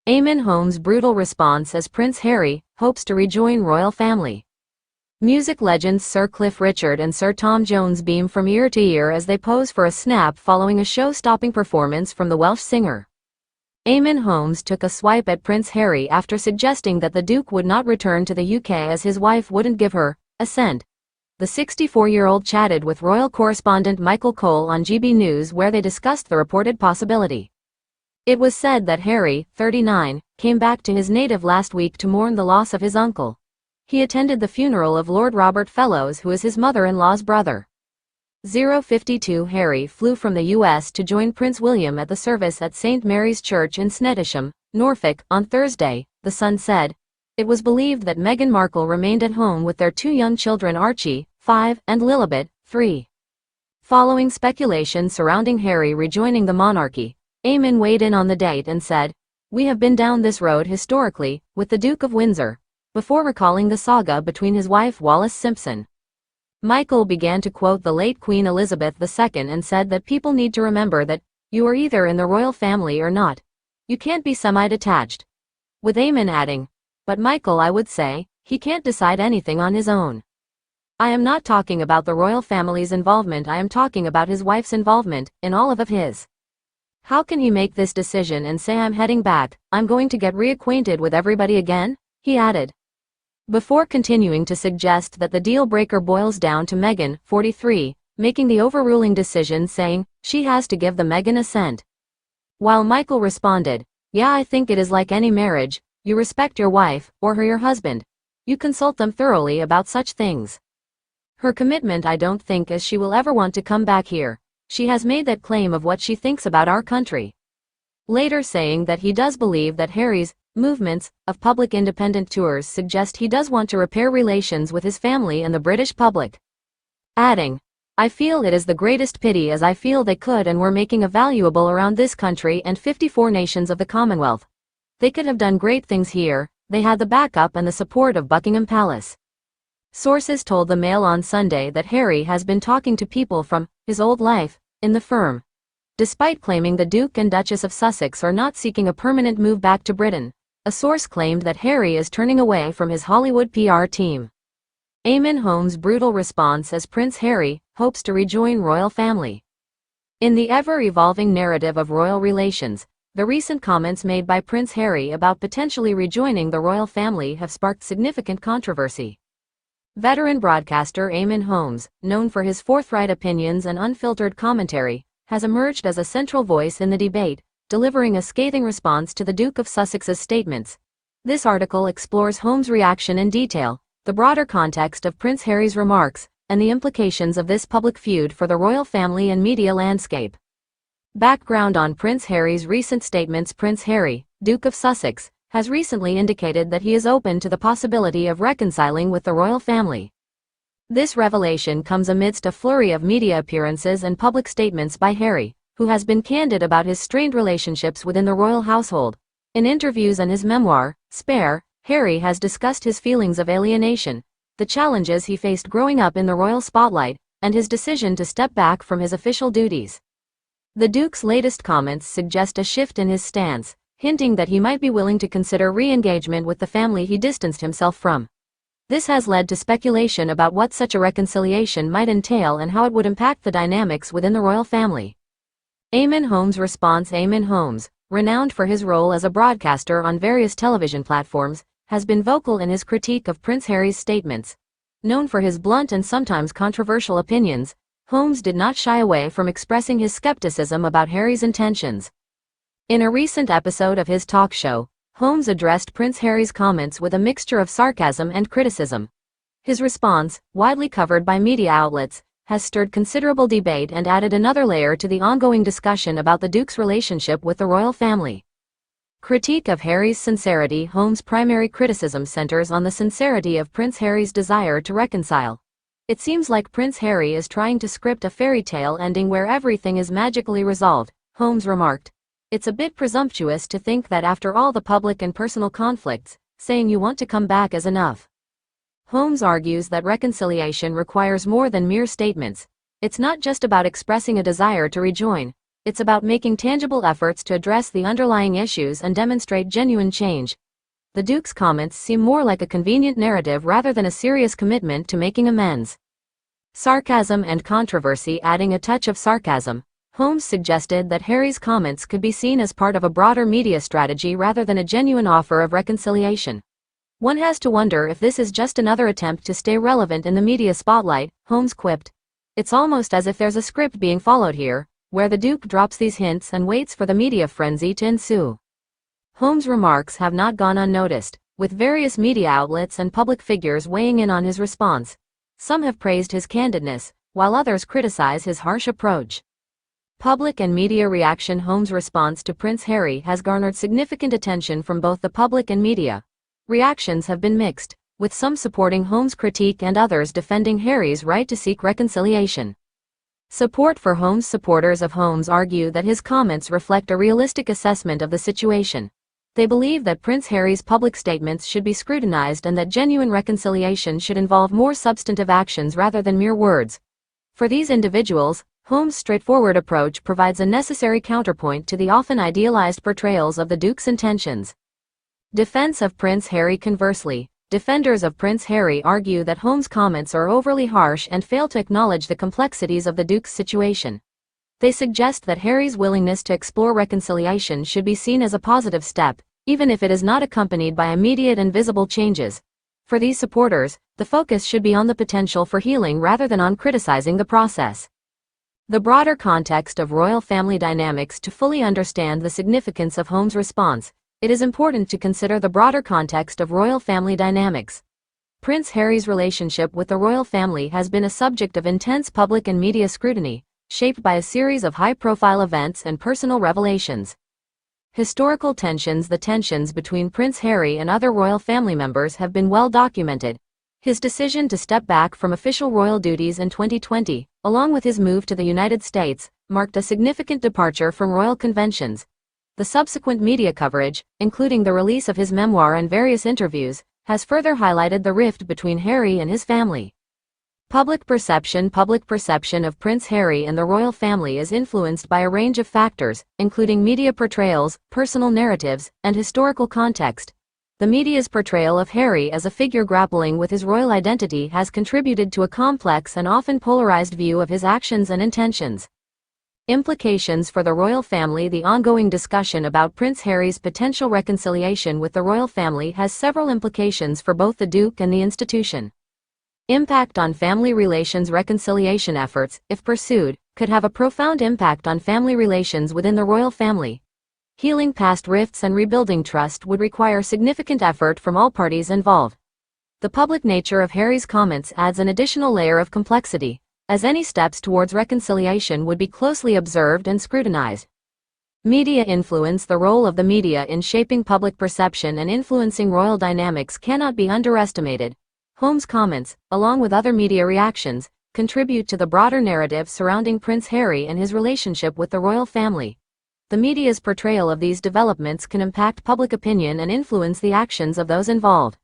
Eamonn Holmes' brutal response as Prince Harry hopes to rejoin royal family. Music legends Sir Cliff Richard and Sir Tom Jones beam from ear to ear as they pose for a snap following a show-stopping performance from the Welsh singer. Eamonn Holmes took a swipe at Prince Harry after suggesting that the Duke would not return to the UK as his wife wouldn't give her assent. The 64-year-old chatted with royal correspondent Michael Cole on GB News where they discussed the reported possibility. It was said that Harry, 39, came back to his native last week to mourn the loss of his uncle. He attended the funeral of Lord Robert Fellows, who is his mother-in-law's brother. 052 Harry flew from the US to join Prince William at the service at St. Mary's Church in Snettisham, Norfolk, on Thursday, The Sun said. It was believed that Meghan Markle remained at home with their two young children Archie, 5, and Lilibet, 3. Following speculation surrounding Harry rejoining the monarchy, Eamonn weighed in on the date and said, "We have been down this road historically, with the Duke of Windsor," before recalling the saga between his wife Wallis Simpson. Michael began to quote the late Queen Elizabeth II and said that people need to remember that you are either in the royal family or not. You can't be semi-detached. With Eamonn adding, "But Michael, I would say, he can't decide anything on his own. I am not talking about the royal family's involvement, I am talking about his wife's involvement in all of his. How can he make this decision and say I'm heading back, I'm going to get reacquainted with everybody again?" he added. Before continuing to suggest that the deal-breaker boils down to Meghan, 43, making the overruling decision, saying, she has to give the Meghan assent. While Michael responded, "Yeah, I think it is like any marriage, you respect your wife, or your husband. You consult them thoroughly about such things. Her commitment, I don't think is she will ever want to come back here. She has made that claim of what she thinks about our country." Later saying that he does believe that Harry's movements of public independent tours suggest he does want to repair relations with his family and the British public. Adding, "I feel it is the greatest pity as I feel they could and were making a valuable around this country and 54 nations of the Commonwealth. They could have done great things here, they had the backup and the support of Buckingham Palace." Sources told the Mail on Sunday that Harry has been talking to people from his old life in the firm. Despite claiming the Duke and Duchess of Sussex are not seeking a permanent move back to Britain, a source claimed that Harry is turning away from his Hollywood PR team. Eamonn Holmes' brutal response as Prince Harry hopes to rejoin royal family. In the ever-evolving narrative of royal relations, the recent comments made by Prince Harry about potentially rejoining the royal family have sparked significant controversy. Veteran broadcaster Eamonn Holmes, known for his forthright opinions and unfiltered commentary, has emerged as a central voice in the debate, delivering a scathing response to the Duke of Sussex's statements. This article explores Holmes' reaction in detail, the broader context of Prince Harry's remarks, and the implications of this public feud for the royal family and media landscape. Background on Prince Harry's recent statements. Prince Harry, Duke of Sussex, has recently indicated that he is open to the possibility of reconciling with the royal family. This revelation comes amidst a flurry of media appearances and public statements by Harry, who has been candid about his strained relationships within the royal household. In interviews and his memoir, Spare, Harry has discussed his feelings of alienation, the challenges he faced growing up in the royal spotlight, and his decision to step back from his official duties. The Duke's latest comments suggest a shift in his stance, hinting that he might be willing to consider re-engagement with the family he distanced himself from. This has led to speculation about what such a reconciliation might entail and how it would impact the dynamics within the royal family. Eamonn Holmes' response. Eamonn Holmes, renowned for his role as a broadcaster on various television platforms, has been vocal in his critique of Prince Harry's statements. Known for his blunt and sometimes controversial opinions, Holmes did not shy away from expressing his skepticism about Harry's intentions. In a recent episode of his talk show, Holmes addressed Prince Harry's comments with a mixture of sarcasm and criticism. His response, widely covered by media outlets, has stirred considerable debate and added another layer to the ongoing discussion about the Duke's relationship with the royal family. Critique of Harry's sincerity. Holmes' primary criticism centers on the sincerity of Prince Harry's desire to reconcile. It seems like Prince Harry is trying to script a fairy tale ending where everything is magically resolved, Holmes remarked. It's a bit presumptuous to think that after all the public and personal conflicts, saying you want to come back is enough. Holmes argues that reconciliation requires more than mere statements. It's not just about expressing a desire to rejoin, it's about making tangible efforts to address the underlying issues and demonstrate genuine change. The Duke's comments seem more like a convenient narrative rather than a serious commitment to making amends. Sarcasm and controversy. Adding a touch of sarcasm, Holmes suggested that Harry's comments could be seen as part of a broader media strategy rather than a genuine offer of reconciliation. One has to wonder if this is just another attempt to stay relevant in the media spotlight, Holmes quipped. It's almost as if there's a script being followed here, where the Duke drops these hints and waits for the media frenzy to ensue. Holmes' remarks have not gone unnoticed, with various media outlets and public figures weighing in on his response. Some have praised his candidness, while others criticize his harsh approach. Public and media reaction. Holmes' response to Prince Harry has garnered significant attention from both the public and media. Reactions have been mixed, with some supporting Holmes' critique and others defending Harry's right to seek reconciliation. Support for Holmes. Supporters of Holmes argue that his comments reflect a realistic assessment of the situation. They believe that Prince Harry's public statements should be scrutinized and that genuine reconciliation should involve more substantive actions rather than mere words. For these individuals, Holmes' straightforward approach provides a necessary counterpoint to the often idealized portrayals of the Duke's intentions. Defense of Prince Harry. Conversely, defenders of Prince Harry argue that Holmes' comments are overly harsh and fail to acknowledge the complexities of the Duke's situation. They suggest that Harry's willingness to explore reconciliation should be seen as a positive step, even if it is not accompanied by immediate and visible changes. For these supporters, the focus should be on the potential for healing rather than on criticizing the process. The broader context of royal family dynamics. To fully understand the significance of Holmes' response, it is important to consider the broader context of royal family dynamics. Prince Harry's relationship with the royal family has been a subject of intense public and media scrutiny, shaped by a series of high-profile events and personal revelations. Historical tensions. The tensions between Prince Harry and other royal family members have been well documented. His decision to step back from official royal duties in 2020, along with his move to the United States, marked a significant departure from royal conventions. The subsequent media coverage, including the release of his memoir and various interviews, has further highlighted the rift between Harry and his family. Public perception of Prince Harry and the royal family is influenced by a range of factors, including media portrayals, personal narratives, and historical context. The media's portrayal of Harry as a figure grappling with his royal identity has contributed to a complex and often polarized view of his actions and intentions. Implications for the royal family. The ongoing discussion about Prince Harry's potential reconciliation with the royal family has several implications for both the Duke and the institution. Impact on family relations. Reconciliation efforts, if pursued, could have a profound impact on family relations within the royal family. Healing past rifts and rebuilding trust would require significant effort from all parties involved. The public nature of Harry's comments adds an additional layer of complexity, as any steps towards reconciliation would be closely observed and scrutinized. Media influence. The role of the media in shaping public perception and influencing royal dynamics cannot be underestimated. Holmes' comments, along with other media reactions, contribute to the broader narrative surrounding Prince Harry and his relationship with the royal family. The media's portrayal of these developments can impact public opinion and influence the actions of those involved.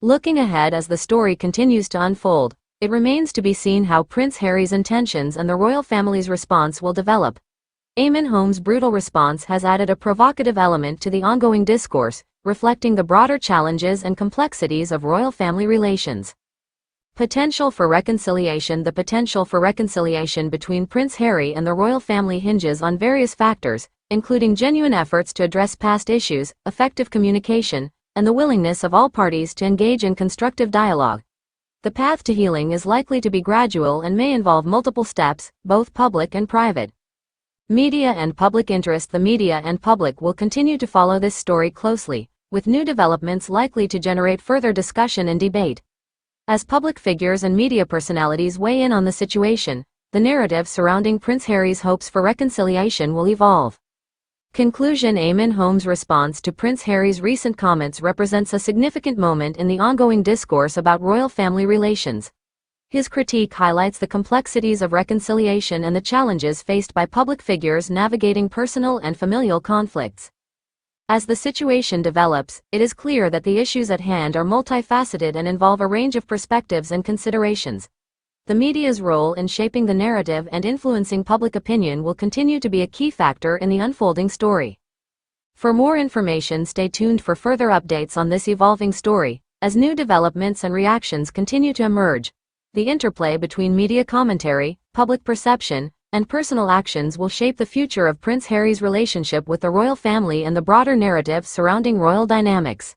Looking ahead. As the story continues to unfold, it remains to be seen how Prince Harry's intentions and the royal family's response will develop. Eamonn Holmes' brutal response has added a provocative element to the ongoing discourse, reflecting the broader challenges and complexities of royal family relations. Potential for reconciliation. The potential for reconciliation between Prince Harry and the royal family hinges on various factors, including genuine efforts to address past issues, effective communication, and the willingness of all parties to engage in constructive dialogue. The path to healing is likely to be gradual and may involve multiple steps, both public and private. Media and public interest. The media and public will continue to follow this story closely, with new developments likely to generate further discussion and debate. As public figures and media personalities weigh in on the situation, the narrative surrounding Prince Harry's hopes for reconciliation will evolve. Conclusion. Eamonn Holmes' response to Prince Harry's recent comments represents a significant moment in the ongoing discourse about royal family relations. His critique highlights the complexities of reconciliation and the challenges faced by public figures navigating personal and familial conflicts. As the situation develops, it is clear that the issues at hand are multifaceted and involve a range of perspectives and considerations. the media's role in shaping the narrative and influencing public opinion will continue to be a key factor in the unfolding story. For more information, stay tuned for further updates on this evolving story, as new developments and reactions continue to emerge. The interplay between media commentary, public perception, and personal actions will shape the future of Prince Harry's relationship with the royal family and the broader narrative surrounding royal dynamics.